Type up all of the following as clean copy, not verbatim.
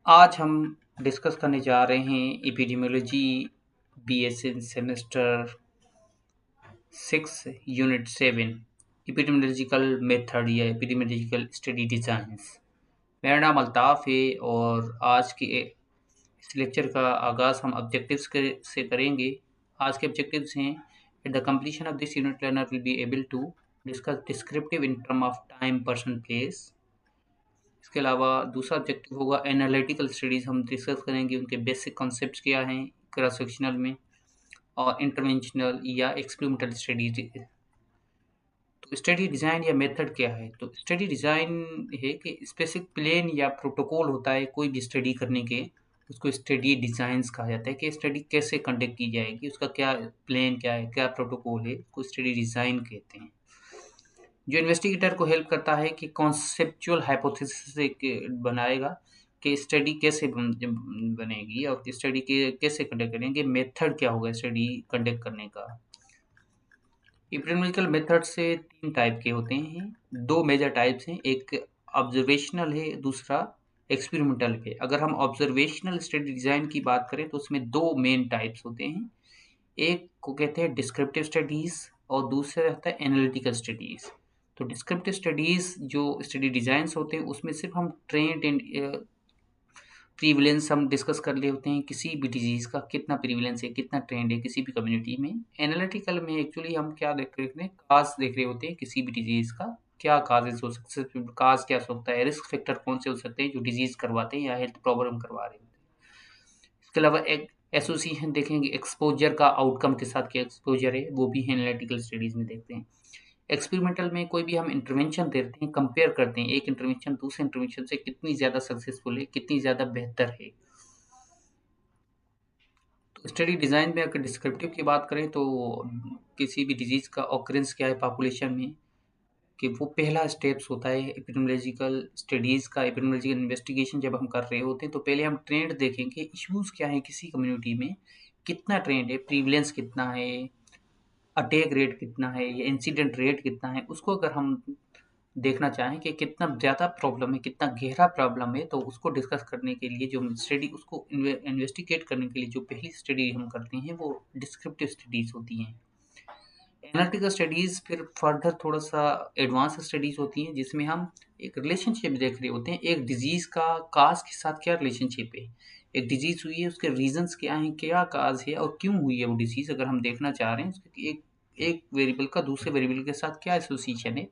आज हम डिस्कस करने जा रहे हैं epidemiology BSc semester 6 unit 7 epidemiological method या एपिडेमियोलॉजिकल स्टडी डिज़ाइंस। मेरा नाम अल्ताफ़ है और आज के इस लेक्चर का आगाज़ हम ऑब्जेक्टिव्स से करेंगे। आज के ऑब्जेक्टिव्स हैं at the completion of this unit learner will be able to discuss descriptive in term of time person place. इसके अलावा दूसरा ऑब्जेक्टिव होगा एनालिटिकल स्टडीज़। हम डिस्कस करेंगे उनके बेसिक कॉन्सेप्ट्स क्या हैं क्रॉस सेक्शनल में, और इंटरवेंशनल या एक्सपेरिमेंटल स्टडीज। तो स्टडी डिज़ाइन या मेथड क्या है? तो स्टडी डिज़ाइन है कि स्पेसिफिक प्लान या प्रोटोकॉल होता है कोई भी स्टडी करने के, उसको स्टडी डिज़ाइंस कहा जाता है कि स्टडी कैसे कंडक्ट की जाएगी, उसका क्या प्लान क्या है, क्या प्रोटोकॉल है, उसको स्टडी डिज़ाइन कहते हैं। जो इन्वेस्टिगेटर को हेल्प करता है कि कॉन्सेप्चुअल हाइपोथेसिस बनाएगा कि स्टडी कैसे बनेगी और स्टडी के कैसे कंडक्ट करेंगे, मेथड क्या होगा स्टडी कंडक्ट करने का। एपिडेमियोलॉजिकल मेथड से 3 टाइप के होते हैं, 2 मेजर टाइप्स हैं, एक ऑब्जर्वेशनल है, दूसरा एक्सपेरिमेंटल है। अगर हम ऑब्जर्वेशनल स्टडी डिज़ाइन की बात करें तो उसमें 2 मेन टाइप्स होते हैं, एक को कहते हैं डिस्क्रिप्टिव स्टडीज़ और दूसरा रहता है एनालिटिकल स्टडीज़। तो डिस्क्रिप्टिव स्टडीज़ जो स्टडी डिज़ाइंस होते हैं उसमें सिर्फ हम ट्रेंड एंड प्रीवलेंस हम डिस्कस कर रहे होते हैं, किसी भी डिजीज़ का कितना प्रीवलेंस है, कितना ट्रेंड है किसी भी कम्युनिटी में। एनालिटिकल में एक्चुअली हम क्या देख रहे होते हैं, काज देख रहे होते हैं किसी भी डिजीज़ का, क्या काजेज हो सकते हैं, काज क्या हो सकता है, रिस्क फैक्टर कौन से हो सकते हैं जो डिजीज़ करवाते हैं या हेल्थ प्रॉब्लम करवा रहे होते हैं। इसके अलावा एक एसोसिएशन देखेंगे, एक्सपोजर का आउटकम के साथ क्या एक्सपोजर है, वो भी एनालिटिकल स्टडीज़ में देखते हैं। एक्सपेरिमेंटल में कोई भी हम इंटरवेंशन देते हैं, कंपेयर करते हैं एक इंटरवेंशन दूसरे इंटरवेंशन से कितनी ज़्यादा सक्सेसफुल है, कितनी ज़्यादा बेहतर है। तो स्टडी डिज़ाइन में अगर डिस्क्रिप्टिव की बात करें तो किसी भी डिजीज़ का ऑकरेंस क्या है पॉपुलेशन में, कि वो पहला स्टेप्स होता है एपिडेमियोलॉजिकल स्टडीज़ का। एपिडेमियोलॉजिकल इन्वेस्टिगेशन जब हम कर रहे होते हैं तो पहले हम ट्रेंड देखेंगे, इश्यूज़ क्या है किसी कम्युनिटी में, कितना ट्रेंड है, प्रीवलेंस कितना है, अटैक रेट कितना है या इंसिडेंट रेट कितना है। उसको अगर हम देखना चाहें कि कितना ज़्यादा प्रॉब्लम है, कितना गहरा प्रॉब्लम है, तो उसको डिस्कस करने के लिए जो स्टडी, उसको इन्वेस्टिगेट करने के लिए जो पहली स्टडी हम करते हैं वो डिस्क्रिप्टिव स्टडीज़ होती हैं। एनालिटिकल स्टडीज़ फिर फर्दर थोड़ा सा एडवांस स्टडीज़ होती हैं जिसमें हम एक रिलेशनशिप देख रहे होते हैं, एक डिजीज़ का काज के साथ क्या रिलेशनशिप है, एक डिजीज़ हुई है उसके रीजंस क्या हैं, क्या काज है और क्यों हुई है वो डिजीज़, अगर हम देखना चाह रहे हैं उसके एक एक वेरिएबल का दूसरे वेरिएबल के साथ क्या एसोसिएशन है।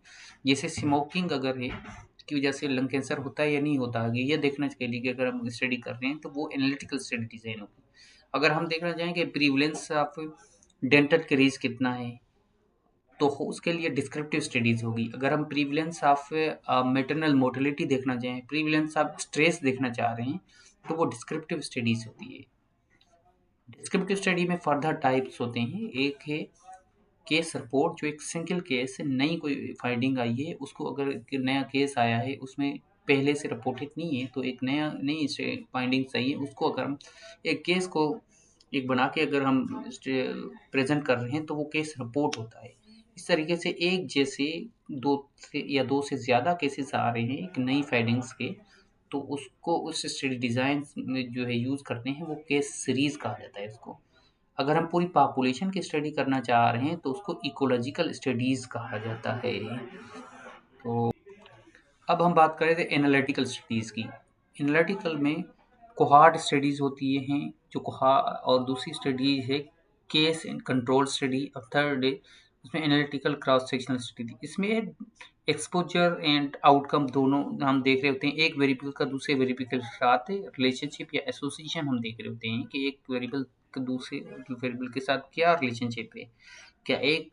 जैसे स्मोकिंग अगर है उसकी वजह से लंग कैंसर होता है या नहीं होता है, ये देखने के लिए कि अगर हम स्टडी कर रहे हैं तो वो एनालिटिकल स्टडी डिज़ाइन होगी। अगर हम देखना चाहें कि प्रीवलेंस ऑफ डेंटल क्रेज कितना है तो उसके लिए डिस्क्रिप्टिव स्टडीज़ होगी। अगर हम प्रीवलेंस ऑफ मैटरनल मोर्टेलिटी देखना चाहें, प्रीवलेंस ऑफ स्ट्रेस देखना चाह रहे हैं, तो वो डिस्क्रिप्टिव स्टडीज़ होती है। डिस्क्रिप्टिव स्टडी में फर्दर टाइप्स होते हैं, एक है केस रिपोर्ट, जो एक सिंगल केस से नई कोई फाइंडिंग आई है, उसको अगर एक नया केस आया है उसमें पहले से रिपोर्टेड नहीं है तो एक नया नई फाइंडिंग्स आई है, उसको अगर हम एक केस को एक बना के अगर हम प्रेजेंट कर रहे हैं तो वो केस रिपोर्ट होता है। इस तरीके से एक जैसे दो से या दो से ज़्यादा केसेस आ रहे हैं एक नई फाइंडिंग्स के, तो उसको उस स्टडी डिज़ाइन में जो है यूज़ करते हैं वो केस सीरीज़ कहा जाता है इसको। अगर हम पूरी पॉपुलेशन की स्टडी करना चाह रहे हैं तो उसको इकोलॉजिकल स्टडीज़ कहा जाता है। तो अब हम बात करें थे एनालिटिकल स्टडीज़ की। एनालिटिकल में कोहार्ट स्टडीज़ होती हैं, जो और दूसरी स्टडी है केस एंड कंट्रोल स्टडी, और थर्ड है उसमें एनालिटिकल क्रॉस सेक्शनल स्टडी। इसमें एक्सपोजर एंड आउटकम दोनों हम देख रहे होते हैं, एक वेरिएबल का दूसरे वेरिएबल के साथ रिलेशनशिप या एसोसिएशन हम देख रहे होते हैं कि एक वेरिएबल दूसरे वेरिएबल के साथ क्या रिलेशनशिप है, क्या एक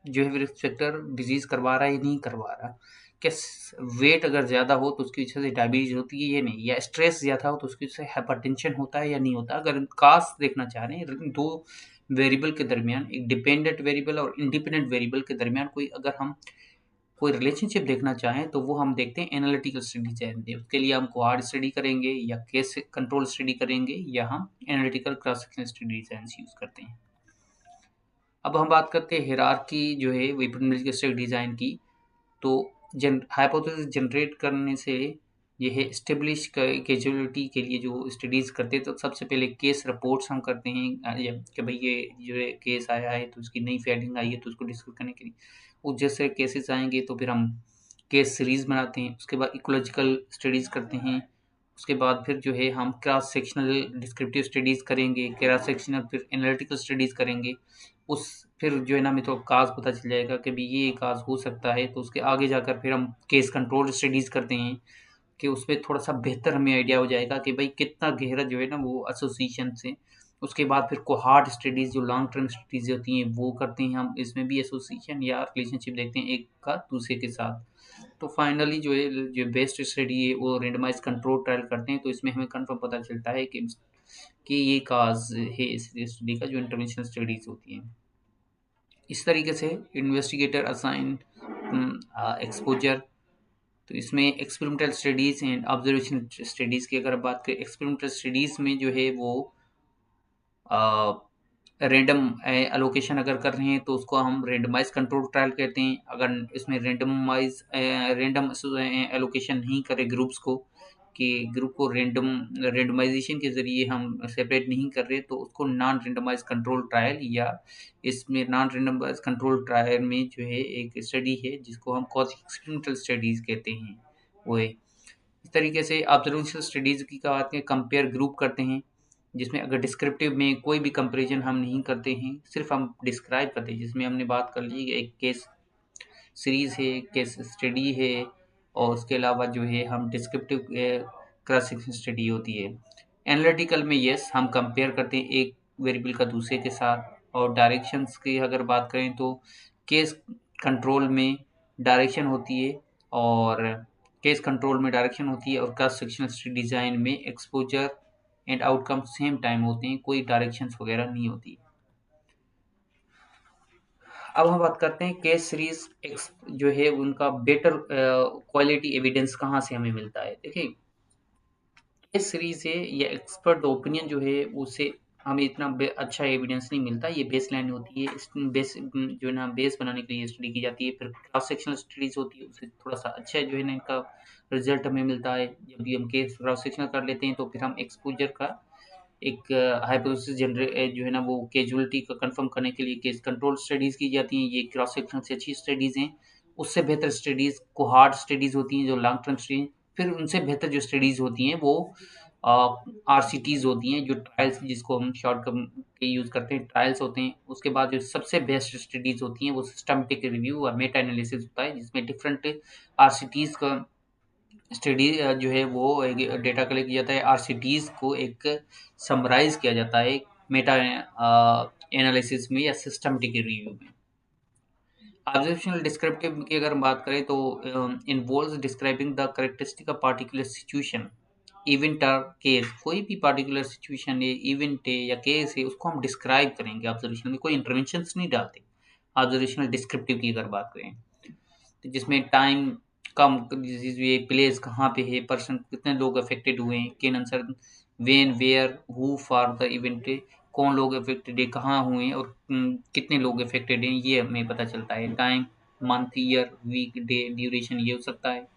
जो है रिस्क फैक्टर डिजीज़ करवा रहा है या नहीं करवा रहा, क्या वेट अगर ज़्यादा हो तो उसकी वजह से डायबिटीज़ होती है या नहीं, या स्ट्रेस ज़्यादा हो तो उसकी वजह से हाइपरटेंशन होता है या नहीं होता। अगर काज देखना चाह रहे हैं दो वेरिएबल के दरमियान, एक डिपेंडेंट वेरिएबल और इंडिपेंडेंट वेरिएबल के दरमियान कोई अगर हम कोई रिलेशनशिप देखना चाहें तो वो हम देखते हैं एनालिटिकल स्टडी चाहिए। उसके लिए हम कोहार्ट स्टडी करेंगे या केस कंट्रोल स्टडी करेंगे या हम analytical cross sectional study design use करते हैं। अब हम बात करते हैं हायरार्की जो है एपिडेमियोलॉजिकल स्टडी डिज़ाइन की। तो हाइपोथेसिस जनरेट करने से ये है एस्टेब्लिश कैजुअलिटी के लिए जो स्टडीज़ करते हैं, तो सबसे पहले केस रिपोर्ट्स हम करते हैं कि भाई ये जो है केस आया है तो उसकी नई फाइंडिंग आई है तो उसको डिस्कस करने के लिए वो जैसे केसेस आएंगे तो फिर हम केस सीरीज बनाते हैं। उसके बाद इकोलॉजिकल स्टडीज़ करते हैं। उसके बाद फिर जो है हम क्रॉस सेक्शनल डिस्क्रिप्टिव स्टडीज़ करेंगे, क्रॉस सेक्शनल फिर एनालिटिकल स्टडीज़ करेंगे। उस फिर जो है ना हमें तो काज पता चल जाएगा कि भाई ये काज हो सकता है, तो उसके आगे जाकर फिर हम केस कंट्रोल स्टडीज़ करते हैं कि उसमें थोड़ा-सा बेहतर हमें आइडिया हो जाएगा कि भाई कितना गहरा जो है ना वो एसोसिएशन से। उसके बाद फिर कोहॉर्ट स्टडीज़ जो लॉन्ग टर्म स्टडीज़ होती हैं वो करते हैं हम, इसमें भी एसोसिएशन या रिलेशनशिप देखते हैं एक का दूसरे के साथ। तो फाइनली जो है जो बेस्ट स्टडी है वो रैंडमाइज़्ड कंट्रोल ट्रायल करते हैं, तो इसमें हमें कन्फर्म पता चलता है कि ये काज़ है इस स्टडी का जो इंटरवेंशनल स्टडीज़ होती हैं। इस तरीके से इन्वेस्टिगेटर असाइन एक्सपोज़र। तो इसमें experimental studies and observation studies की अगर बात करें, एक्सपेरिमेंटल स्टडीज़ में जो है वो रैंडम एलोकेशन अगर कर रहे हैं तो उसको हम रैंडमाइज़ कंट्रोल ट्रायल कहते हैं। अगर इसमें रैंडम एलोकेशन नहीं करें ग्रुप्स को, कि ग्रुप को रैंडमाइजेशन के ज़रिए हम सेपरेट नहीं कर रहे, तो उसको नॉन रैंडमाइज़ कंट्रोल ट्रायल या इसमें नॉन रैंडमाइज़ कंट्रोल ट्रायल में जो है एक स्टडी है जिसको हम क्वाज़ी एक्सपेरिमेंटल स्टडीज़ कहते हैं, वो है। इस तरीके से ऑब्जर्वेशनल स्टडीज़ की क्या बात है, कंपेयर ग्रुप करते हैं, जिसमें अगर डिस्क्रिप्टिव में कोई भी कंपैरिजन हम नहीं करते हैं, सिर्फ़ हम डिस्क्राइब करते हैं, जिसमें हमने बात कर ली एक केस सीरीज़ है, केस स्टडी है और उसके अलावा जो है हम डिस्क्रिप्टिव क्रॉस सेक्शन स्टडी होती है। एनालिटिकल में यस हम कंपेयर करते हैं एक वेरिएबल का दूसरे के साथ। और डायरेक्शंस की अगर बात करें तो केस कंट्रोल में डायरेक्शन होती है और केस कंट्रोल में डायरेक्शन होती है और क्रॉस सेक्शनल डिज़ाइन में exposure and outcome same time होते हैं, कोई डायरेक्शंस वगैरह नहीं होती। अब हम बात करते हैं केस सीरीज एक्स जो है उनका बेटर क्वालिटी एविडेंस कहाँ से हमें मिलता है। देखिए, केस सीरीज है या एक्सपर्ट ओपिनियन जो है उससे हमें इतना अच्छा एविडेंस नहीं मिलता। ये बेस लाइन होती है, इस बेस जो है ना बेस बनाने के लिए स्टडी की जाती है। फिर क्रॉस सेक्शनल स्टडीज होती है, उससे थोड़ा सा अच्छा जो है ना इनका रिजल्ट हमें मिलता है। जब भी हम केस क्रॉस सेक्शनल कर लेते हैं तो फिर हम एक्सपोजर का एक हाइपोथेसिस जो है ना वो कैजुअलिटी को कंफर्म करने के लिए केस कंट्रोल स्टडीज़ की जाती हैं। ये क्रॉस सेक्शन से अच्छी स्टडीज़ हैं। उससे बेहतर स्टडीज़ कोहॉर्ट स्टडीज़ होती हैं जो लॉन्ग टर्म स्टडी। फिर उनसे बेहतर जो स्टडीज़ होती हैं वो आरसीटीज़ होती हैं, जो ट्रायल्स जिसको हम शॉर्ट कम के यूज़ करते हैं, ट्रायल्स होते हैं। उसके बाद जो सबसे बेस्ट स्टडीज़ होती हैं वो सिस्टमैटिक रिव्यू और मेटा एनालिसिस होता है, जिसमें डिफरेंट आरसीटीज़ का स्टडी जो है वो एक डेटा कलेक्ट किया जाता है। आरसीटीज़ को एक समराइज़ किया जाता है मेटा एनालिसिस में या सिस्टमैटिक रिव्यू में। ऑब्जर्वेशनल डिस्क्रिप्टिव की अगर हम बात करें तो involves describing the characteristic of particular situation, event और केस। कोई भी पार्टिकुलर सिचुएशन है, इवेंट है या केस है, उसको हम डिस्क्राइब करेंगे ऑब्जर्वेशन में, कोई इंटरवेंशंस नहीं डालते। ऑब्जर्वेशनल डिस्क्रिप्टिव की अगर बात करें तो जिसमें टाइम कम, ये प्लेस कहाँ पे है, पर्सन कितने लोग अफेक्टेड हुए हैं, किन answer, when where who for the event, कौन लोग अफेक्टेड है, कहाँ हुए हैं और कितने लोग अफेक्टेड हैं, ये हमें पता चलता है। Time, month, year, week, day, duration ये हो सकता है।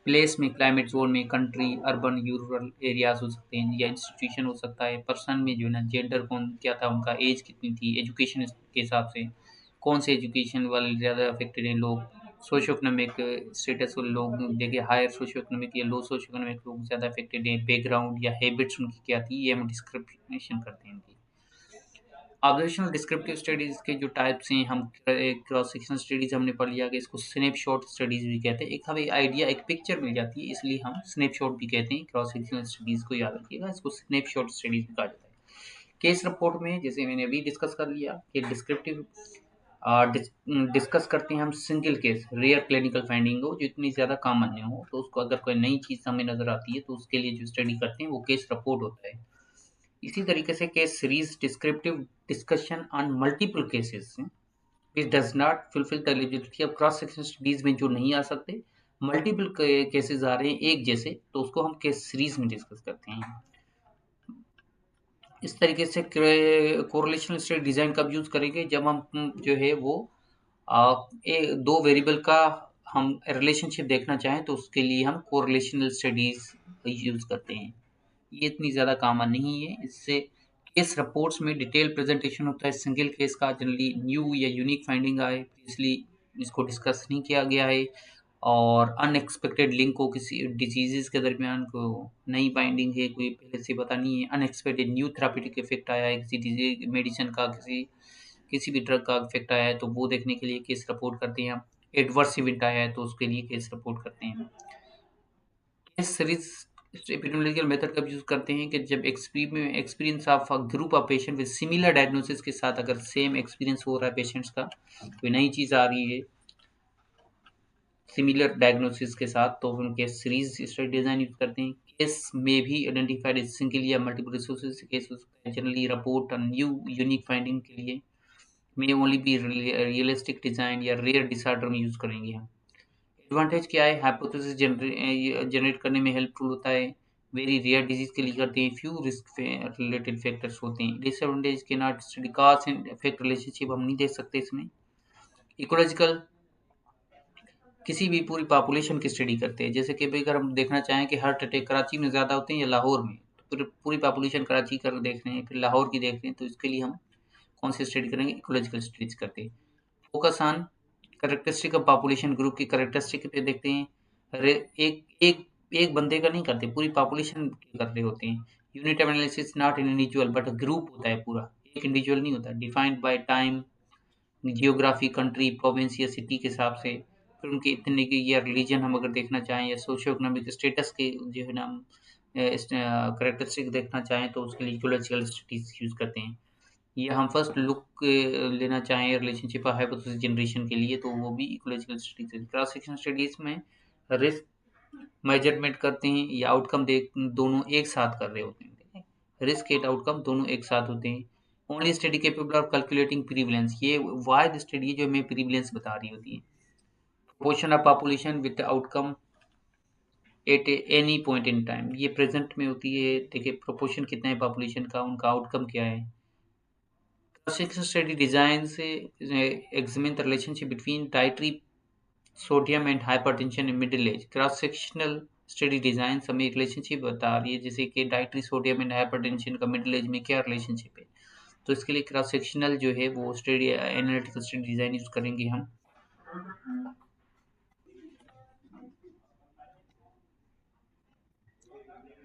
प्लेस में क्लाइमेट जोन में कंट्री, अर्बन, यूरल एरियाज हो सकते हैं या इंस्टीट्यूशन हो सकता है। पर्सन में जो है ना जेंडर कौन क्या था, उनका एज कितनी थी, एजुकेशन के हिसाब से कौन से एजुकेशन वाले ज़्यादा अफेक्टेड हैं लोग। सोशो इकोनॉमिक स्टेटस वाले लोग, देखिए हायर सोशो इकोनॉमिक या लो सोशो इकोनॉमिक लोग ज़्यादा अफेक्टेड हैं। बैकग्राउंड या हैबिट्स उनकी क्या थी, ये हम डिस्क्रिप्शन करते हैं इनकी। ऑब्जर्वेशनल डिस्क्रिप्टिव स्टडीज़ के जो टाइप्स हैं, हम क्रॉस सेक्शन स्टडीज़ हमने पढ़ लिया कि इसको स्नैपशॉट स्टडीज़ भी कहते हैं। एक हमें आइडिया, एक पिक्चर मिल जाती है, इसलिए हम स्नैपशॉट भी कहते हैं। क्रॉस सेक्शनल स्टडीज़ को याद रखिएगा, इसको स्नैपशॉट स्टडीज़ भी कहा जाता है। केस रिपोर्ट में जैसे मैंने अभी डिस्कस कर लिया कि डिस्क्रिप्टिव डिस्कस करते हैं हम single case, rare clinical finding हो जो इतनी ज़्यादा कॉमन नहीं हो, तो उसको अगर कोई नई चीज़ हमें नज़र आती है तो उसके लिए जो स्टडी करते हैं वो केस रिपोर्ट होता है। इसी तरीके से case series descriptive discussion on multiple cases it does not fulfil the eligibility of cross section studies में जो नहीं आ सकते, मल्टीपल केसेस आ रहे हैं एक जैसे, तो उसको हम केस सीरीज में डिस्कस करते हैं। इस तरीके से कोरिलेशनल स्टडी डिज़ाइन कब यूज़ करेंगे, जब हम जो है वो दो वेरिएबल का हम रिलेशनशिप देखना चाहें तो उसके लिए हम कोरिलेशनल स्टडीज़ यूज़ करते हैं। ये इतनी ज़्यादा कॉमन नहीं है। इससे केस रिपोर्ट्स में डिटेल प्रेजेंटेशन होता है सिंगल केस का, जनरली न्यू या यूनिक फाइंडिंग आए, इसलिए इसको डिस्कस नहीं किया गया है। और अनएक्सपेक्टेड लिंक हो किसी डिजीज़ेज़ के दरमियान, को नई फाइंडिंग है, कोई पहले से पता नहीं है, अनएक्सपेक्टेड न्यू थेराप्यूटिक इफेक्ट आया है किसी डिजीज मेडिसिन का, किसी भी ड्रग का इफेक्ट आया है, तो वो देखने के लिए केस रिपोर्ट करते हैं हम। एडवर्स इवेंट आया है तो उसके लिए केस रिपोर्ट करते हैं। केस सीरीज एपिडेमियोलॉजिकल मेथड कब यूज़ करते हैं कि जब experience of a group of patient with similar diagnosis के साथ अगर सेम एक्सपीरियंस हो रहा है पेशेंट्स का, कोई नई चीज़ आ रही है सिमिलर डायग्नोसिस के साथ, तो हम case series study design use करते हैं। केस में भी आइडेंटिफाइड सिंगल या मल्टीपल रिसोर्सेज केस हो सकता है। Generally report on new unique finding के लिए मे ओनली बी रियलिस्टिक डिज़ाइन या रेयर डिसऑर्डर में यूज़ करेंगे हम। एडवांटेज क्या है? हाइपोथेसिस जनरेट करने में हेल्पफुल होता है। वेरी रेयर डिजीज के लिए करते हैं। फ्यू रिस्क रिलेटेड फैक्टर्स होते हैं। डिसएडवांटेज के not study cause and effect relationship हम नहीं देख सकते इसमें। इकोलॉजिकल किसी भी पूरी पॉपुलेशन की स्टडी करते हैं, जैसे कि भाई अगर हम देखना चाहें कि हार्ट अटैक कराची में ज़्यादा होते हैं या लाहौर में, तो फिर पूरी पॉपुलेशन कराची कर देख रहे हैं, फिर लाहौर की देख रहे हैं, तो इसके लिए हम कौन सी स्टडी करेंगे? इकोलॉजिकल स्टडीज करते हैं। Focus on characteristic of population, group की कैरेक्टरिस्टिक पे देखते हैं। एक एक एक बंदे का नहीं करते, पूरी पॉपुलेशन कर रहे होते हैं। Unit analysis not in individual but group होता है पूरा, एक इंडिविजुअल नहीं होता। Defined by time, geography, country, province या सिटी के हिसाब से। फिर उनके इतने की या रिलीजन हम अगर देखना चाहें या सोशियो इकोनॉमिक स्टेटस के जो है ना करेक्टरिस्टिक देखना चाहें तो उसके लिए इकोलॉजिकल स्टडीज यूज़ करते हैं। या हम फर्स्ट लुक लेना चाहें रिलेशनशिप हाइपोथेसिस जनरेशन के लिए, तो वो भी इकोलॉजिकल स्टडीज है। क्रॉस सेक्शन स्टडीज में रिस्क मेजरमेंट करते हैं या आउटकम देख दोनों एक साथ कर रहे होते हैं, ठीक है? रिस्क एंड आउटकम दोनों एक साथ होते हैं। Only study capable of calculating prevalence, ये वाइड स्टडी जो हमें प्रीवलेंस बता रही होती है। Proportion of population with outcome at any point in time, ये प्रेजेंट में होती है। देखिए प्रोपोर्शन कितना है पॉपुलेशन का, उनका आउटकम क्या है। Section study designs examine the relationship between dietary sodium and hypertension in middle age. Cross sectional study design हमें रिलेशनशिप बता रही है, जैसे कि डाइटरी सोडियम एंड हाइपरटेंशन का मिडिल एज में क्या रिलेशनशिप है। तो इसके लिए क्रॉस सेक्शनल जो है वो study analytical study design use करेंगे हम।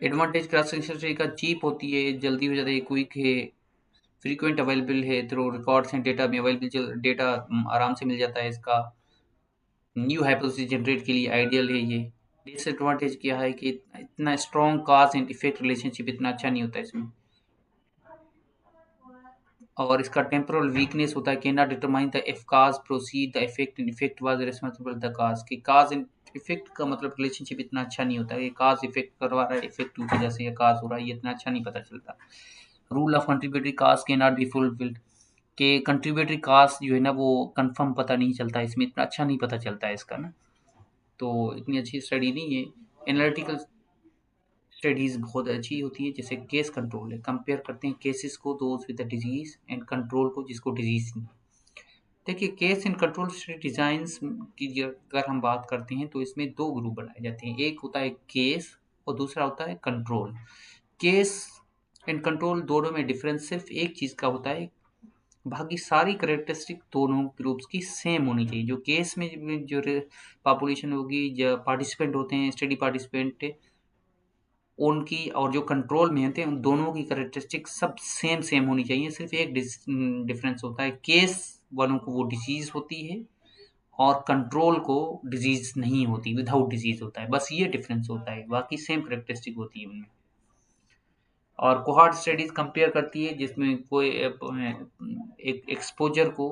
एडवांटेज क्रॉस सेक्शनल स्टडी का चीप होती है, जल्दी हो जाता है, क्विक है, फ्रीक्वेंट अवेलेबल है, थ्रू रिकॉर्ड्स एंड डेटा में अवेलेबल डेटा आराम से मिल जाता है इसका। न्यू हाइपोथेसिस जनरेट के लिए आइडियल है ये। डिसएडवांटेज क्या है कि इतना strong cause and effect relationship इतना अच्छा नहीं होता इसमें। और इसका टेम्पोरल वीकनेस होता है, can not determine the if cause proceed the effect and effect was responsible the cause, कि कॉज एंड इफेक्ट का मतलब रिलेशनशिप इतना अच्छा नहीं होता है। ये कॉज इफेक्ट करवा रहा है, इफेक्ट की वजह से ये कॉज हो रहा है, ये इतना अच्छा नहीं पता चलता। Rule of contributory cause can not be fulfilled, के कंट्रीब्यूटरी कॉज जो है ना वो कंफर्म पता नहीं चलता, इसमें इतना अच्छा नहीं पता चलता है इसका ना, तो इतनी अच्छी स्टडी नहीं है। एनालिटिकल स्टडीज़ बहुत अच्छी होती है, जैसे केस कंट्रोल है, कंपेयर करते हैं केसेस को, those with the disease, and control को जिसको डिजीज़ नहीं। देखिए case and control study designs की अगर हम बात करते हैं तो इसमें दो ग्रुप बनाए जाते हैं, एक होता है केस और दूसरा होता है कंट्रोल। केस एंड कंट्रोल दोनों में डिफरेंस सिर्फ एक चीज़ का होता है, बाकी सारी करेक्टरिस्टिक दोनों ग्रुप्स की सेम होनी चाहिए। जो केस में जो पॉपुलेशन होगी, जो पार्टिसिपेंट होते हैं, स्टडी पार्टिसिपेंट, उनकी और जो कंट्रोल में थे उन दोनों की करेक्टरिस्टिक सब सेम सेम होनी चाहिए। सिर्फ एक डिफरेंस होता है, केस वालों को वो डिजीज़ होती है और कंट्रोल को डिजीज़ नहीं होती, विदाउट डिजीज़ होता है, बस ये डिफरेंस होता है, बाकी सेम करेक्टरिस्टिक होती है उनमें। और कोहॉर्ट स्टडीज कंपेयर करती है जिसमें कोई एक एक्सपोजर को,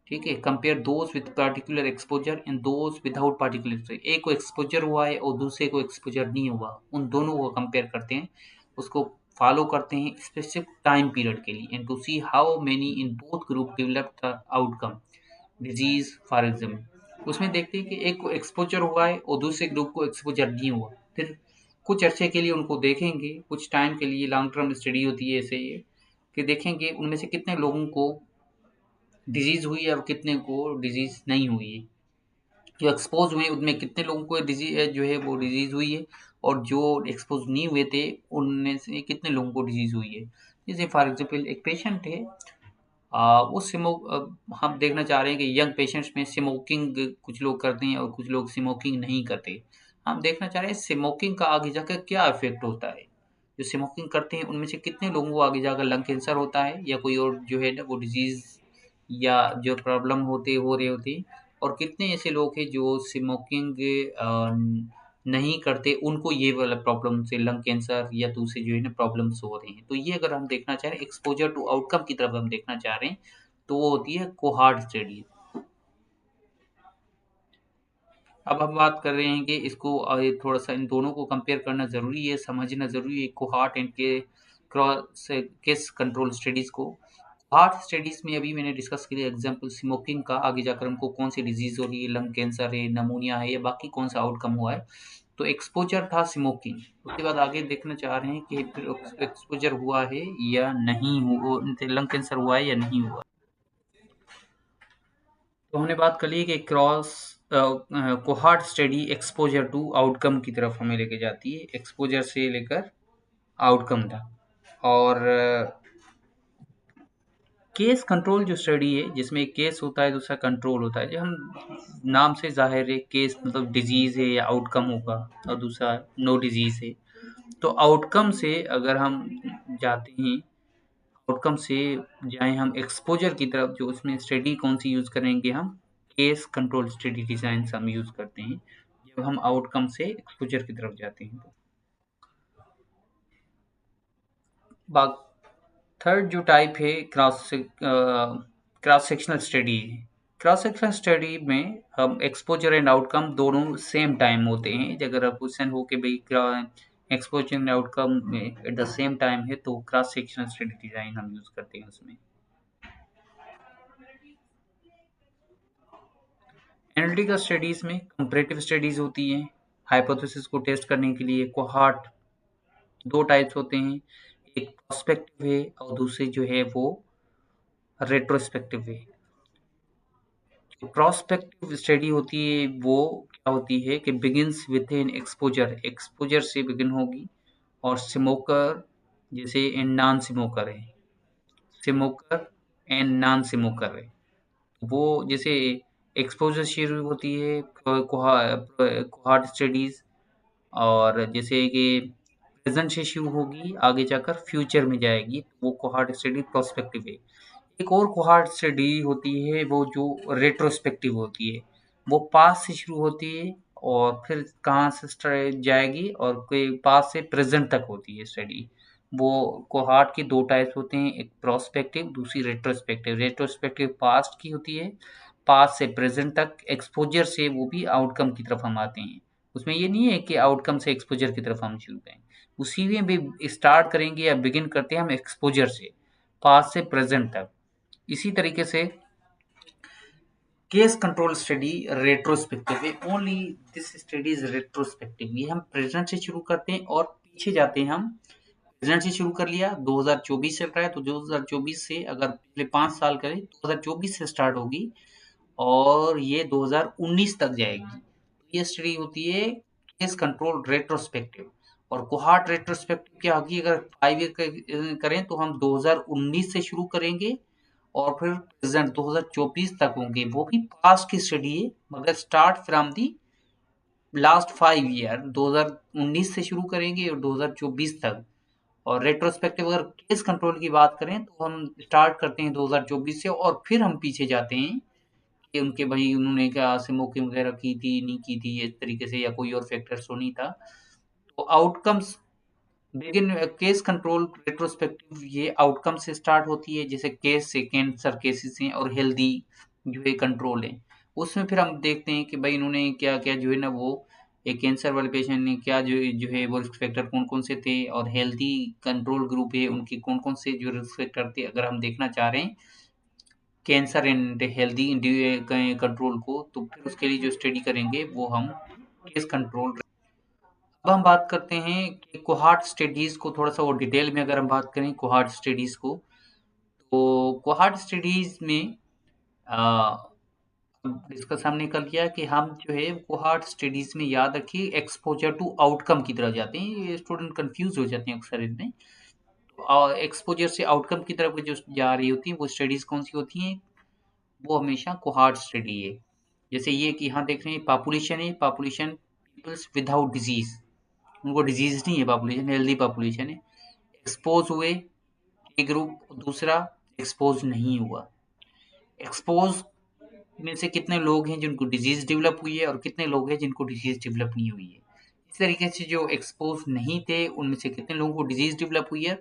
ठीक है, compare those with particular exposure and those without particular, एक को एक्सपोजर हुआ है और दूसरे को एक्सपोजर नहीं हुआ, उन दोनों को कंपेयर करते हैं, उसको फॉलो करते हैं स्पेसिफिक टाइम पीरियड के लिए, and to see how many in both group develop the outcome disease for example. उसमें देखते हैं कि एक को एक्सपोजर हुआ है और दूसरे ग्रुप को एक्सपोजर नहीं हुआ, फिर कुछ अर्से के लिए उनको देखेंगे, कुछ टाइम के लिए, लॉन्ग टर्म स्टडी होती है ऐसे ये, कि देखेंगे उनमें से कितने लोगों को डिजीज़ हुई है और कितने को डिजीज़ नहीं हुई है। जो एक्सपोज हुए उनमें कितने लोगों को डिजीज जो है वो डिजीज हुई है, और जो एक्सपोज नहीं हुए थे उनमें से कितने लोगों को डिजीज हुई है। जैसे फॉर एग्जांपल एक पेशेंट है, वो हम देखना चाह रहे हैं कि यंग पेशेंट्स में स्मोकिंग कुछ लोग करते हैं और कुछ लोग स्मोकिंग नहीं करते। हम देखना चाह रहे हैं स्मोकिंग का आगे जाकर क्या इफेक्ट होता है। जो स्मोकिंग करते हैं उनमें से कितने लोगों को आगे जाकर लंग कैंसर होता है या कोई और जो है ना वो डिजीज या जो प्रॉब्लम हो रही होती है, और कितने ऐसे लोग हैं जो स्मोकिंग नहीं करते, उनको ये वाला प्रॉब्लम से लंग कैंसर या दूसरे जो है ना प्रॉब्लम्स हो रहे हैं। तो ये अगर हम देखना चाह रहे हैं एक्सपोजर टू आउटकम की तरफ हम देखना चाह रहे हैं, तो वो होती है कोहार्ट स्टडी। अब हम बात कर रहे हैं कि इसको थोड़ा सा इन दोनों को कंपेयर करना ज़रूरी है, समझना ज़रूरी है, कोहार्ट एंड के क्रॉस केस कंट्रोल स्टडीज़ को। हार्ट स्टडीज़ में अभी मैंने डिस्कस किया एग्जांपल स्मोकिंग का, आगे जाकर हमको कौन सी डिजीज़ हो रही है, लंग कैंसर है, नमूनिया है या बाकी कौन सा आउटकम हुआ है। तो एक्सपोजर था स्मोकिंग, उसके बाद आगे देखना चाह रहे हैं कि फिर एक्सपोजर हुआ है या नहीं हुआ, लंग कैंसर हुआ है या नहीं हुआ। तो हमने बात कर ली कि cross cohort study exposure to outcome की तरफ हमें लेके जाती है, एक्सपोजर से लेकर आउटकम था। और केस कंट्रोल जो स्टडी है जिसमें एक केस होता है दूसरा कंट्रोल होता है, जो हम नाम से जाहिर है केस मतलब डिजीज है या आउटकम होगा, और दूसरा नो डिजीज है। तो आउटकम से अगर हम जाते हैं, आउटकम से जाएं हम एक्सपोजर की तरफ, जो उसमें स्टडी कौन सी यूज करेंगे हम, केस कंट्रोल स्टडी डिजाइन हम यूज करते हैं जब हम आउटकम से एक्सपोजर की तरफ जाते हैं। तो थर्ड जो टाइप है क्रॉस सेक्शनल स्टडी है। क्रॉस सेक्शनल स्टडी में हम एक्सपोजर एंड आउटकम दोनों सेम टाइम होते हैं। अगर क्वेश्चन हो कि भाई एक्सपोजर एंड आउटकम में एट द सेम टाइम है तो क्रॉस सेक्शनल स्टडी डिजाइन हम यूज करते हैं उसमें। एनालिटिकल स्टडीज में कंपैरेटिव स्टडीज होती हैं, हाइपोथेसिस को टेस्ट करने के लिए। कोहार्ट दो टाइप्स होते हैं, एक प्रोस्पेक्टिव है और दूसरे जो है वो रेट्रोस्पेक्टिव है। प्रोस्पेक्टिव स्टडी होती है वो क्या होती है कि begins with an exposure, exposure से बिगिन होगी, और स्मोकर जैसे एंड नॉन स्मोकर है, स्मोकर एंड नॉन स्मोकर है। वो जैसे एक्सपोजर शुरू होती है कोहार्ट स्टडीज, और जैसे कि प्रेजेंट से शुरू होगी आगे जाकर फ्यूचर में जाएगी, तो वो कोहार्ट स्टडी प्रोस्पेक्टिव है। एक और कोहार्ट स्टडी होती है वो जो रेट्रोस्पेक्टिव होती है, वो पास से शुरू होती है और फिर कहाँ से जाएगी, और कोई पास से प्रेजेंट तक होती है स्टडी। वो कोहार्ट के दो टाइप्स होते हैं, एक प्रोस्पेक्टिव दूसरी रेट्रोस्पेक्टिव। रेट्रोस्पेक्टिव पास्ट की होती है, पास्ट से प्रेजेंट तक, एक्सपोजर से वो भी आउटकम की तरफ हम आते हैं। उसमें ये नहीं है कि आउटकम से एक्सपोजर की तरफ हम शुरू करें, उसी में भी स्टार्ट करेंगे या बिगिन करते हैं हम एक्सपोजर से पास्ट से प्रेजेंट तक। इसी तरीके से केस कंट्रोल स्टडी रेट्रोस्पेक्टिव है, only this study is retrospective. ये हम प्रेजेंट से शुरू करते हैं और पीछे जाते हैं। हम प्रेजेंट से शुरू कर लिया, 2024 चल रहा है तो 2024 से अगर पिछले 5 साल करें 2024 से स्टार्ट होगी और ये 2019 तक जाएगी। ये स्टडी होती है केस कंट्रोल रेट्रोस्पेक्टिव। और कोहार्ट रेट्रोस्पेक्टिव क्या होगी, अगर 5 ईयर करें तो हम 2019 से शुरू करेंगे और फिर प्रेजेंट 2024 तक होंगे। वो भी पास्ट की स्टडी है मगर start from the last 5 year, 2019 से शुरू करेंगे और 2024 तक। और रेट्रोस्पेक्टिव अगर केस कंट्रोल की बात करें तो हम स्टार्ट करते हैं 2024 से और फिर हम पीछे जाते हैं कि उनके भाई उन्होंने क्या स्मोकिंग वगैरह की थी नहीं की थी इस तरीके से, या कोई और फैक्टर्स तो नहीं था। तो outcomes begin case control retrospective ये आउटकम से स्टार्ट होती है, जैसे केस से कैंसर केसेस हैं और हेल्दी जो है कंट्रोल है। उसमें फिर हम देखते हैं कि भाई इन्होंने क्या क्या जो है ना वो एक कैंसर वाले पेशेंट ने क्या जो है वो रिस्क फैक्टर कौन कौन से थे, और हेल्दी कंट्रोल ग्रुप है उनके कौन कौन से जो रिस्क फैक्टर थे। अगर हम देखना चाह रहे हैं कैंसर एंड हेल्दी कंट्रोल को, तो फिर उसके लिए जो स्टडी करेंगे वो हम केस कंट्रोल। अब हम बात करते हैं कि कोहार्ट स्टडीज को थोड़ा सा और डिटेल में अगर हम बात करें कोहार्ट स्टडीज को, तो कोहार्ट स्टडीज में डिस्कस हमने कल किया कि हम जो है कोहॉर्ट स्टडीज में याद रखिए एक्सपोजर टू आउटकम की तरफ जाते हैं, ये स्टूडेंट कंफ्यूज हो जाते हैं अक्सर इनमें। और एक्सपोजर से आउटकम की तरफ जो जा रही होती हैं वो स्टडीज कौन सी होती हैं, वो हमेशा कोहॉर्ट स्टडी है। जैसे ये कि यहाँ देख रहे हैं पॉपुलेशन है, पॉपुलेशन पीपल्स विदाउट डिजीज, उनको डिजीज नहीं है, पॉपुलेशन हेल्दी पॉपुलेशन है। एक्सपोज हुए एक ग्रुप, दूसरा एक्सपोज नहीं हुआ। एक्सपोज में से कितने लोग हैं जिनको डिजीज डेवलप हुई है और कितने लोग हैं जिनको डिजीज डेवलप नहीं हुई है। इस तरीके से जो एक्सपोज नहीं थे उनमें से कितने लोगों को डिजीज डेवलप हुई है,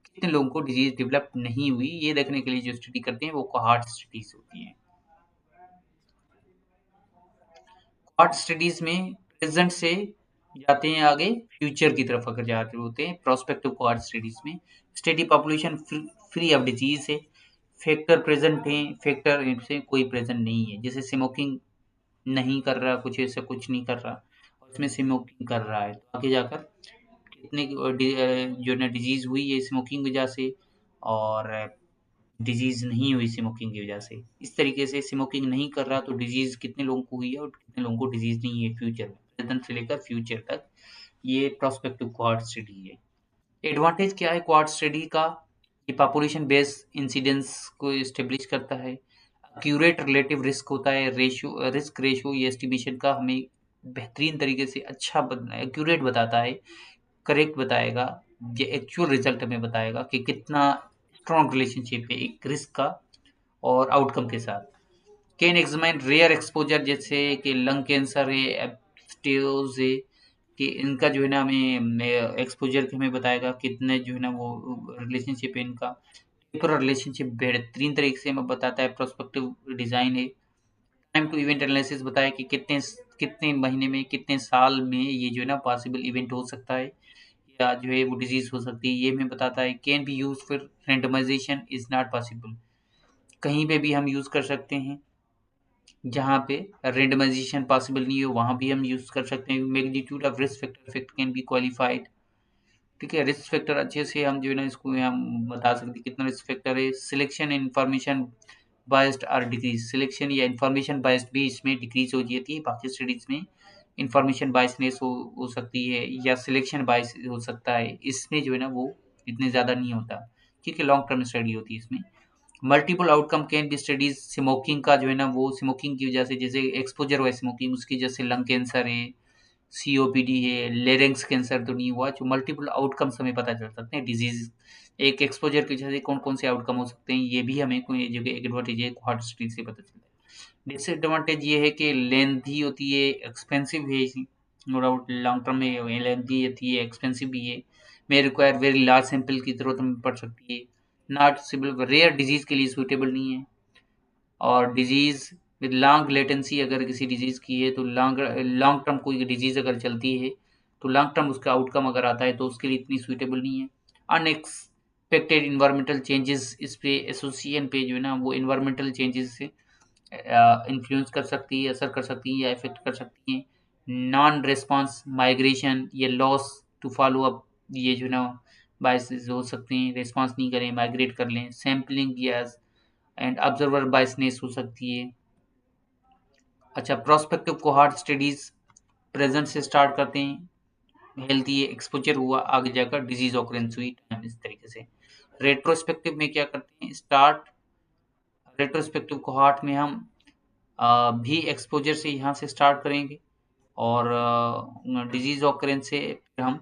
कितने लोगों को डिजीज डेवलप नहीं हुई, ये देखने के लिए जो स्टडी करते हैं वो कोहॉर्ट स्टडीज होती हैं। कोहॉर्ट स्टडीज में प्रेजेंट से जाते हैं आगे फ्यूचर की तरफ अगर जाते होते हैं। प्रोस्पेक्टिव कोहॉर्ट स्टडीज में study population free of disease है, फैक्टर प्रेजेंट है, फैक्टर से कोई प्रेजेंट नहीं है। जैसे स्मोकिंग नहीं कर रहा, कुछ ऐसा कुछ नहीं कर रहा और इसमें स्मोकिंग कर रहा है, तो आगे जाकर कितने जो है डिजीज हुई है स्मोकिंग की वजह से और डिजीज नहीं हुई स्मोकिंग की वजह से। इस तरीके से स्मोकिंग नहीं कर रहा तो डिजीज कितने लोगों को हुई है और कितने लोगों को डिजीज नहीं है फ्यूचर में, प्रेजेंट से लेकर फ्यूचर तक। ये प्रोस्पेक्टिव क्वाड स्टडी है। एडवांटेज क्या है क्वाड स्टडी का, ये पॉपुलेशन बेस्ड इंसिडेंस को एस्टेब्लिश करता है, एक्यूरेट रिलेटिव रिस्क होता है, रेशियो रिस्क रेशियो ये एस्टिमेशन का हमें बेहतरीन तरीके से अच्छा एक्यूरेट बताता है, करेक्ट बताएगा, ये एक्चुअल रिजल्ट हमें बताएगा कि कितना स्ट्रॉन्ग रिलेशनशिप है एक रिस्क का और आउटकम के साथ। कैन एग्जामिन रेयर एक्सपोजर जैसे कि लंग कैंसर है, एब्स्टियोज है, कि इनका जो है ना हमें एक्सपोजर हमें बताएगा कितने जो है ना वो रिलेशनशिप है इनका। पूरा रिलेशनशिप बेहतरीन तरीके से हमें बताता है, प्रोस्पेक्टिव डिजाइन है। टाइम टू इवेंट एनालिसिस बताया कि कितने कितने महीने में कितने साल में ये जो है ना पॉसिबल इवेंट हो सकता है या जो है वो डिजीज हो सकती है, ये हमें बताता है। Can be use for randomization is not possible, कहीं पे भी हम यूज कर सकते हैं जहाँ पे रेंडमाइजेशन पॉसिबल नहीं हो वहाँ भी हम यूज कर सकते हैं। Magnitude of risk factor effect can be qualified, ठीक है, रिस्क फैक्टर अच्छे से हम जो है ना इसको हम बता सकते हैं कितना रिस्क फैक्टर है। सिलेक्शन इन्फॉर्मेशन बायस्ड और डिक्रीज, सिलेक्शन या इन्फॉर्मेशन बायस्ड भी इसमें डिक्रीज हो जाती है। बाकी स्टडीज में इन्फॉर्मेशन बायसनेस हो सकती है या सिलेक्शन बायस हो सकता है, इसमें जो है ना वो इतने ज़्यादा नहीं होता क्योंकि लॉन्ग टर्म स्टडी होती है इसमें। Multiple outcome can be studies, smoking का जो है ना वो स्मोकिंग की वजह से जैसे एक्सपोजर हुआ स्मोकिंग उसकी वजह से लंग कैंसर है, सीओपीडी है, लेरिंग्स कैंसर तो नहीं हुआ, जो मल्टीपल आउटकम्स हमें पता चल सकते हैं डिजीज एक एक्सपोजर की वजह से कौन कौन से आउटकम हो सकते हैं, ये भी हमें कोई जगह एडवांटेज है हार्ट स्ट्रीट से पता चलता है। डिसएडवांटेज ये है कि लेंथी होती है, एक्सपेंसिव है, नो डाउट लॉन्ग टर्म में लेंथी होती है, एक्सपेंसिव भी है, may require very large sample की जरूरत हमें पड़ सकती है, नॉट सुटेबल रेयर डिजीज के लिए सूटेबल नहीं है। और डिजीज विद लॉन्ग लेटेंसी, अगर किसी डिजीज की है तो लॉन्ग लॉन्ग टर्म कोई डिजीज अगर चलती है तो लॉन्ग टर्म उसका आउटकम अगर आता है तो उसके लिए इतनी सूटेबल नहीं है। अनएक्सपेक्टेड इन्वायरमेंटल चेंजेस, इस पे एसोसिएशन पे जो है ना वो इन्वायरमेंटल चेंजेस से इन्फ्लुएंस कर सकती है, असर कर सकती है या इफेक्ट कर सकती है। नॉन रिस्पॉन्स माइग्रेशन या लॉस टू फॉलो अप, ये जो है ना बायसेस हो सकते हैं, रिस्पॉन्स नहीं करें माइग्रेट कर लें। सैम्पलिंग या एंड ऑब्जर्वर बायसनेस हो सकती है। अच्छा, प्रोस्पेक्टिव कोहॉर्ट स्टडीज प्रेजेंट से स्टार्ट करते हैं, हेल्थी एक्सपोजर हुआ आगे जाकर डिजीज ऑकरेंस हुई टाइम, इस तरीके से। रेट्रोस्पेक्टिव में क्या करते हैं, स्टार्ट रेट्रोस्पेक्टिव कोहॉर्ट में हम भी एक्सपोजर से यहाँ से स्टार्ट करेंगे और डिजीज ऑकरेंस से फिर हम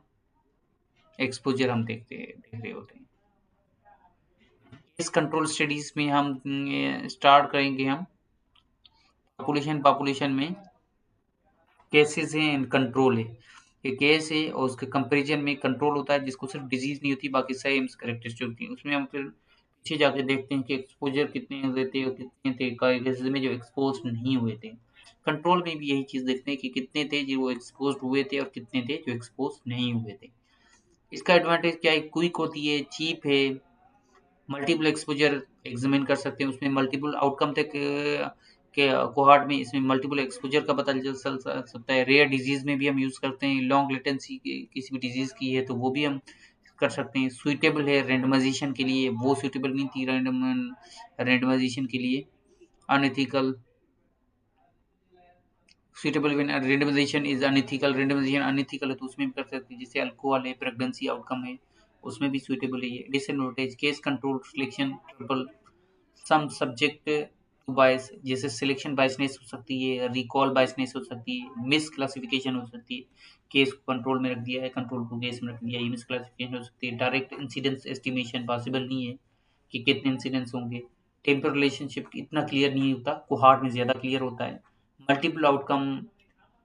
एक्सपोजर हम देख रहे होते हैं। इस कंट्रोल स्टडीज में हम स्टार्ट करेंगे हम पॉपुलेशन में केसेस हैं एंड कंट्रोल है। ये केस है और उसके कंपैरिजन में कंट्रोल होता है जिसको सिर्फ डिजीज नहीं होती बाकी सेम कैरेक्टरिस्टिक होती है। उसमें हम फिर पीछे जाके देखते हैं कि एक्सपोजर कितने हुए थे और कितने थे केसेस में जो एक्सपोज नहीं हुए थे। कंट्रोल में भी यही चीज देखते हैं कि कितने थे जो एक्सपोज हुए थे और कितने थे जो एक्सपोज नहीं हुए थे। इसका एडवांटेज क्या है, क्विक होती है, चीप है, मल्टीपल एक्सपोजर एग्जामिन कर सकते हैं, उसमें मल्टीपल आउटकम तक के कोहॉर्ट में इसमें मल्टीपल एक्सपोजर का पता चल सकता है। रेयर डिजीज में भी हम यूज करते हैं, लॉन्ग लेटेंसी किसी भी डिजीज की है तो वो भी हम कर सकते हैं। सुइटेबल है रेंडमाइजेशन के लिए, वो सुइटेबल नहीं थी रेंडमाइजेशन के लिए। Unethical suitable when randomization is unethical, randomization unethical है तो उसमें भी कर सकते हैं, जैसे अल्कोहल है, प्रेगनेंसी आउटकम है, उसमें भी सुटेबल है ये। Disadvantage case control selection troublesome subject to bias, जैसे सिलेक्शन बायसनेस हो सकती है, रिकॉल बायसनेस हो सकती है, मिस क्लासिफिकेशन हो सकती है, केस को कंट्रोल में रख दिया है, कंट्रोल को केस में रख दिया, ये मिस क्लासिफिकेशन हो सकती है। डायरेक्ट इंसिडेंस एस्टिमेशन पॉसिबल नहीं है कि कितने इंसिडेंट्स होंगे। टेम्पर रिलेशनशिप इतना क्लियर नहीं होता, कोहार्ट में ज़्यादा क्लियर होता है। मल्टीपल आउटकम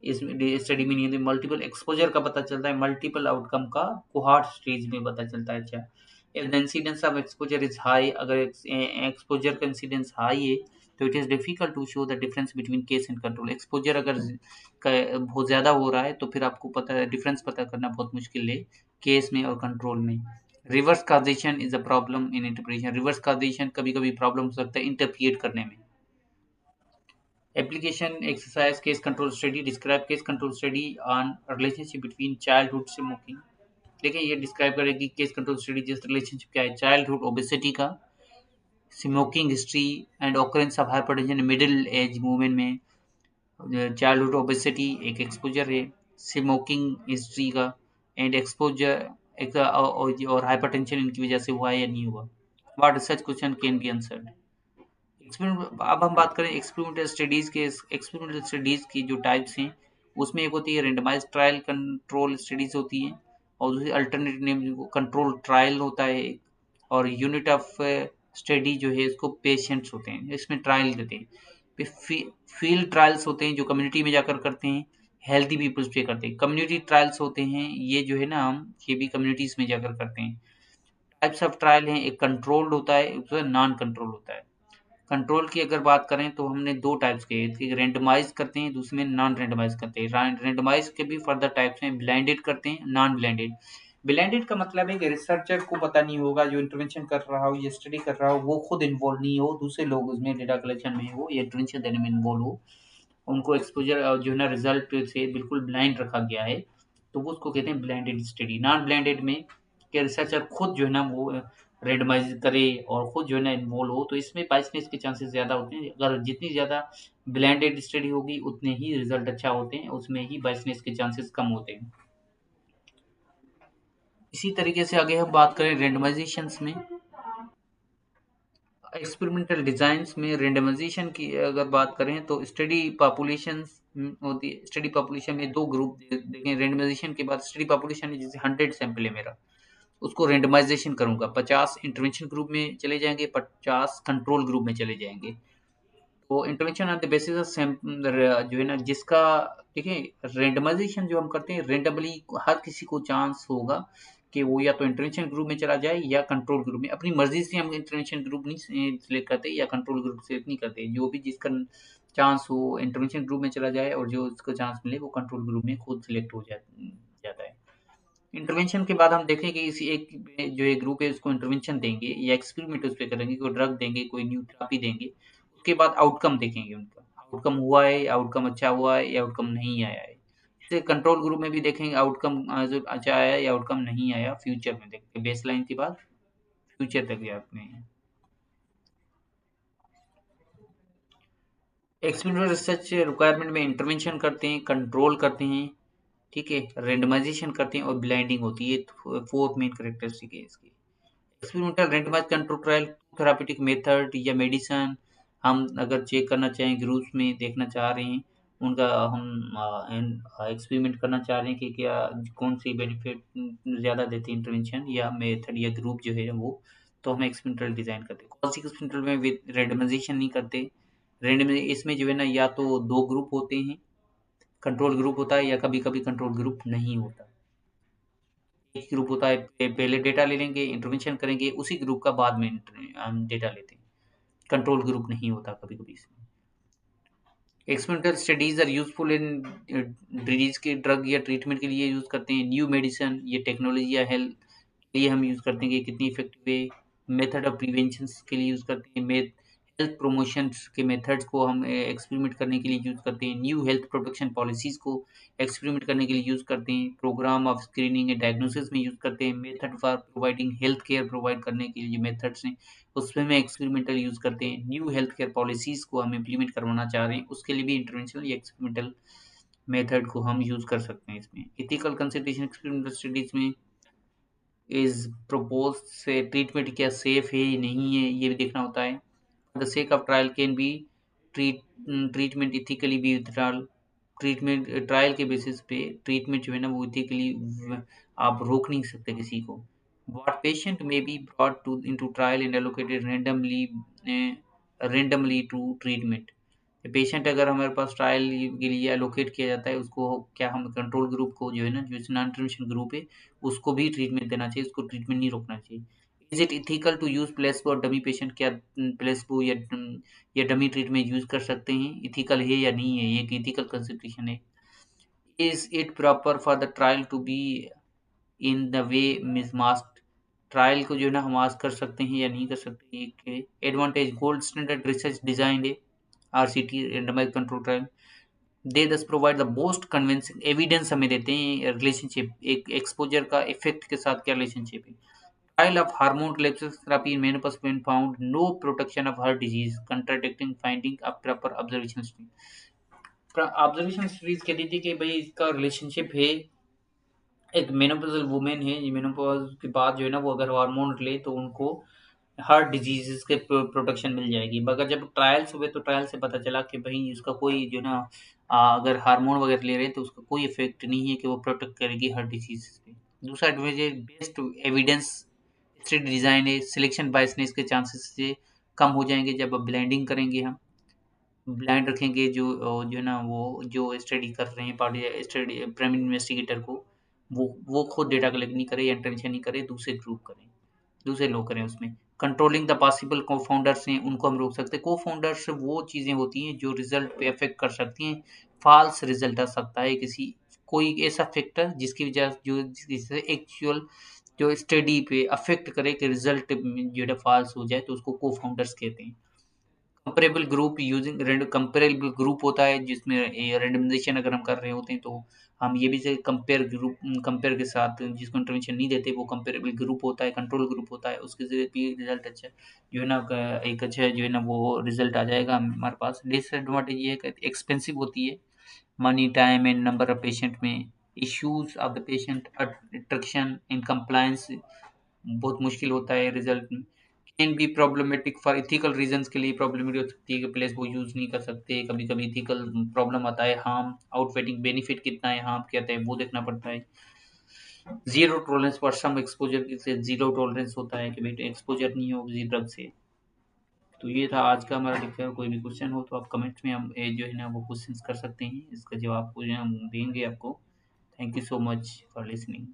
इसमें स्टडी में नहीं होती, मल्टीपल एक्सपोजर का पता चलता है, मल्टीपल आउटकम का कोहार्ट स्टेज में पता चलता है। अच्छा, if the incidence of exposure is high, अगर एक्सपोजर का इंसिडेंस हाई है तो it is difficult to show the difference between case and control. Exposure अगर बहुत ज़्यादा हो रहा है तो फिर आपको पता है डिफरेंस पता करना बहुत मुश्किल है केस में और कंट्रोल में। Reverse causation is a problem in interpretation, reverse causation कभी कभी प्रॉब्लम हो सकता है इंटरप्रिएट करने में। Application exercise case control study, describe case control study on relationship between childhood smoking. देखिए ये डिस्क्राइब करेगी केस कंट्रोल स्टडी जिस रिलेशनशिप क्या है चाइल्डहुड ओबेसिटी का, smoking history and occurrence of hypertension middle age women में। चाइल्डहुड ओबेसिटी एक exposure है, स्मोकिंग हिस्ट्री का एंड एक्सपोजर एक और हाइपरटेंशन इनकी वजह से हुआ है या नहीं हुआ। What such question can be answered. अब हम बात करें एक्सपेरिमेंटल स्टडीज के। एक्सपेरिमेंटल स्टडीज की जो टाइप्स हैं उसमें एक होती है रेंडमाइज्ड ट्रायल कंट्रोल स्टडीज होती हैं, और दूसरी अल्टरनेट नेम कंट्रोल ट्रायल होता है एक, और यूनिट ऑफ स्टडी जो है इसको पेशेंट्स होते हैं, इसमें ट्रायल देते हैं। फील्ड ट्रायल्स होते हैं जो कम्युनिटी में जाकर करते हैं, हेल्दी पीपल्स पे करते हैं। कम्युनिटी ट्रायल्स होते हैं ये जो है ना हम ये भी कम्युनिटीज में जाकर करते हैं। टाइप्स ऑफ ट्रायल हैं, एक कंट्रोल्ड होता है, एक नॉन कंट्रोल होता है। कंट्रोल की अगर बात करें तो हमने दो टाइप्स के, एक रेंडमाइज करते हैं, दूसरे में नॉन रेंडमाइज करते हैं। रेंडमाइज के भी फर्दर टाइप्स हैं, ब्लाइंडेड करते हैं, नॉन ब्लाइंडेड। ब्लाइंडेड का मतलब है कि रिसर्चर को पता नहीं होगा, जो इंटरवेंशन कर रहा हो या स्टडी कर रहा हो वो खुद इन्वॉल्व नहीं हो, दूसरे लोग उसमें डेटा कलेक्शन में हो या इंटरवेंशन देने में इन्वॉल्व हो, उनको एक्सपोजर जो है ना रिजल्ट से बिल्कुल ब्लाइंड रखा गया है, तो वो उसको कहते हैं ब्लाइंडेड स्टडी। नॉन ब्लाइंडेड में क्या रिसर्चर खुद जो है ना वो रेंडमाइज करे और खुद जो है ना इन्वॉल्व हो, तो इसमें बाइसनेस के चांसेस ज़्यादा होते हैं। अगर जितनी ज़्यादा ब्लाइंडेड स्टडी होगी उतने ही रिजल्ट अच्छा होते हैं, उसमें ही बाइसनेस के चांसेस कम होते हैं। इसी तरीके से आगे हम बात करें रेंडमाइजेशंस में, एक्सपेरिमेंटल डिजाइंस में रेंडमाइजेशन की अगर बात करें तो स्टडी पॉपुलेशन होती है। स्टडी पॉपुलेशन में दो ग्रुप देखें, रेंडमाइजेशन के बाद स्टडी पॉपुलेशन है जैसे 100 सैंपल है मेरा, उसको रेंडमाइजेशन करूंगा, 50 इंटरवेंशन ग्रुप में चले जाएंगे, 50 कंट्रोल ग्रुप में चले जाएंगे। तो intervention on the basis of जो है ना जिसका, देखिए रेंडमाइजेशन जो हम करते हैं रेंडमली हर किसी को चांस होगा कि वो या तो इंटरवेंशन ग्रुप में चला जाए या कंट्रोल ग्रुप में। अपनी मर्जी से हम इंटरवेंशन ग्रुप नहीं सिलेक्ट करते या कंट्रोल ग्रुप सिलेक्ट नहीं करते, जो भी जिसका चांस हो इंटरवेंशन ग्रुप में चला जाए और जो उसको चांस मिले वो कंट्रोल ग्रुप में खुद सिलेक्ट हो जाता है। इंटरवेंशन के बाद हम देखें कि इसी एक जो एक ग्रुप है उसको इंटरवेंशन देंगे या एक्सपेरिमेंट उस पर करेंगे, कोई ड्रग देंगे, कोई न्यू थेरेपी देंगे, उसके बाद आउटकम देखेंगे उनका, आउटकम हुआ है, आउटकम अच्छा हुआ है या आउटकम नहीं आया है। जैसे कंट्रोल ग्रुप में भी देखेंगे आउटकम जो अच्छा आया या आउटकम नहीं आया, फ्यूचर में देखते बेस लाइन के बाद फ्यूचर तक गया अपने। एक्सपेरिमेंटल रिसर्च रिक्वायरमेंट में इंटरवेंशन करते हैं, कंट्रोल करते हैं, ठीक है, रेंडमाइजेशन करते हैं और ब्लाइंडिंग होती है। फोर्थ मेन करेक्टरिस्टिक है इसकी। Experimental randomized control trial therapeutic method या मेडिसिन हम अगर चेक करना चाहें, ग्रुप्स में देखना चाह रहे हैं उनका, हम एक्सपेरिमेंट करना चाह रहे हैं कि क्या कौन सी बेनिफिट ज़्यादा देती है इंटरवेंशन या मेथड या ग्रुप जो है वो, तो हम एक्सपेरिमेंटल डिज़ाइन करते हैं। कौन सी एक्सपेरिमेंटल में विद रेंडमाइजेशन नहीं करते। रेंडमाइज इसमें जो है ना या तो दो ग्रुप होते हैं, कंट्रोल ग्रुप होता है या कभी कभी कंट्रोल ग्रुप नहीं होता। एक ग्रुप होता है पहले डेटा ले लेंगे, इंटरवेंशन करेंगे, उसी ग्रुप का बाद में हम डेटा लेते हैं, कंट्रोल ग्रुप नहीं होता कभी कभी इसमें। Experimental studies are useful in disease के ड्रग या ट्रीटमेंट के लिए यूज करते हैं। न्यू मेडिसिन ये टेक्नोलॉजी या हेल्थ के लिए हम यूज करते हैं कि कितनी इफेक्टिव है। मेथड ऑफ प्रिवेंशन के लिए यूज करते हैं, हेल्थ प्रमोशंस के मेथड्स को हम एक्सपेरिमेंट करने के लिए यूज करते हैं। न्यू हेल्थ प्रोटेक्शन पॉलिसीज को एक्सपेरिमेंट करने के लिए यूज करते हैं। Program of screening and diagnosis में यूज करते हैं। Method for providing health care provide करने के लिए मेथड्स हैं उसमें हम एक्सपेरिमेंटल यूज करते हैं। न्यू हेल्थ केयर पॉलिसीज को हम इम्प्लीमेंट करवाना चाह रहे हैं उसके लिए भी इंटरवेंशनल या एक्सपेरिमेंटल मेथड को हम यूज़ कर सकते हैं इसमें। एथिकल कंसिडरेशन एक्सपेरिमेंटल स्टडीज़ में इज़ प्रपोज्ड से ट्रीटमेंट क्या सेफ है या नहीं है, ये भी देखना होता है। The sake of trial can be treat treatment ethically be withdrawal. Treatment trial के बेसिस पे ट्रीटमेंट जो है ना वो इथिकली आप रोक नहीं सकते किसी को। What patient may be brought to into trial and allocated randomly to treatment. Patient अगर हमारे पास ट्रायल के लिए एलोकेट किया जाता है, उसको क्या हम कंट्रोल ग्रुप को जो है ना, जो नॉन इंटरवेंशन ग्रुप है, उसको भी ट्रीटमेंट देना चाहिए, उसको ट्रीटमेंट नहीं रोकना चाहिए। Is it ethical to use placebo और डमी पेशेंट? क्या प्लेसबो या डमी ट्रीटमेंट यूज कर सकते हैं? इथिकल है या नहीं है, ये एक इथिकल कंसिडरेशन है। Is it proper for the trial to be in the way miss mask? Trial को जो है ना हम मास्क कर सकते हैं या नहीं कर सकते? एक advantage gold standard research design है RCT randomized control trial। दे दस provide the most convincing evidence हमें देते हैं रिलेशनशिप, एक एक्सपोजर का इफेक्ट के साथ क्या रिलेशनशिप है। Trial of hormone relapses therapy in menopause when found no protection of heart disease, contradicting finding of proper observation study। Observation studies कहती थी कि भाई इसका रिलेशनशिप है, एक मेनोपॉजल वुमेन है, ये मेनोपॉज के बाद जो है ना वो अगर हार्मोन ले तो उनको हार्ट डिजीजेस के प्रोटेक्शन मिल जाएगी। मगर जब ट्रायल्स हुए तो ट्रायल से पता चला कि भाई इसका कोई जो ना अगर हार्मोन वगैरह ले रहे हैं तो उसका कोई इफेक्ट नहीं है कि वो प्रोटेक्ट करेगी हार्ट डिजीज पे। दूसरा advantage best evidence study design है, सिलेक्शन बायसनेस के चांसेस से कम हो जाएंगे जब अब ब्लाइंडिंग करेंगे हम। ब्लाइंड रखेंगे जो है ना वो जो स्टडी कर रहे हैं पार्टी स्टडी प्राइमरी इन्वेस्टिगेटर को, वो खुद डेटा कलेक्ट नहीं करे या इंटरवेंशन नहीं करे, दूसरे ग्रुप करें, दूसरे लोग करें उसमें। कंट्रोलिंग द पॉसिबल को-फाउंडर्स हैं, उनको हम रोक सकते हैं। को-फाउंडर्स वो चीज़ें होती हैं जो रिज़ल्ट पे अफ़ेक्ट कर सकती हैं। फ़ॉल्स रिज़ल्ट आ सकता है किसी कोई ऐसा फैक्टर जिसकी वजह जो जिससे एक्चुअल जो स्टडी पे अफ़ेक्ट करे कि रिज़ल्ट जो है फ़ॉल्स हो जाए, तो उसको को-फाउंडर्स कहते हैं। Comparable group using comparable group होता है जिसमें रैंडमाइजेशन अगर हम कर रहे होते हैं तो हम ये भी से कंपेयर के साथ जिसको इंटरवेंशन नहीं देते वो कंपेरेबल ग्रुप होता है, कंट्रोल ग्रुप होता है, उसके ज़रिए भी रिजल्ट अच्छा जो है ना एक अच्छा जो है ना वो रिजल्ट आ जाएगा हमारे पास। डिसएडवांटेज ये है कि एक्सपेंसिव होती है, money time and number of patient में, issues of the patient attraction and compliance बहुत मुश्किल होता है रिजल्ट में। Can be problematic for ethical reasons, के लिए प्रॉब्लमेटिक हो सकती है कि प्लेस वो यूज़ नहीं कर सकते, कभी कभी एथिकल प्रॉब्लम आता है, हार्म आउटवेटिंग बेनिफिट कितना है, हार्म क्या है वो देखना पड़ता है। Zero tolerance for some exposure से जीरो टॉलरेंस होता है कि भाई एक्सपोजर नहीं हो किसी ड्रग से। तो ये था आज का हमारा लेक्चर। कोई भी क्वेश्चन हो तो आप कमेंट्स में हम जो है ना वो क्वेश्चन कर सकते हैं, इसका जवाब जो है हम देंगे आपको। Thank you so much for listening.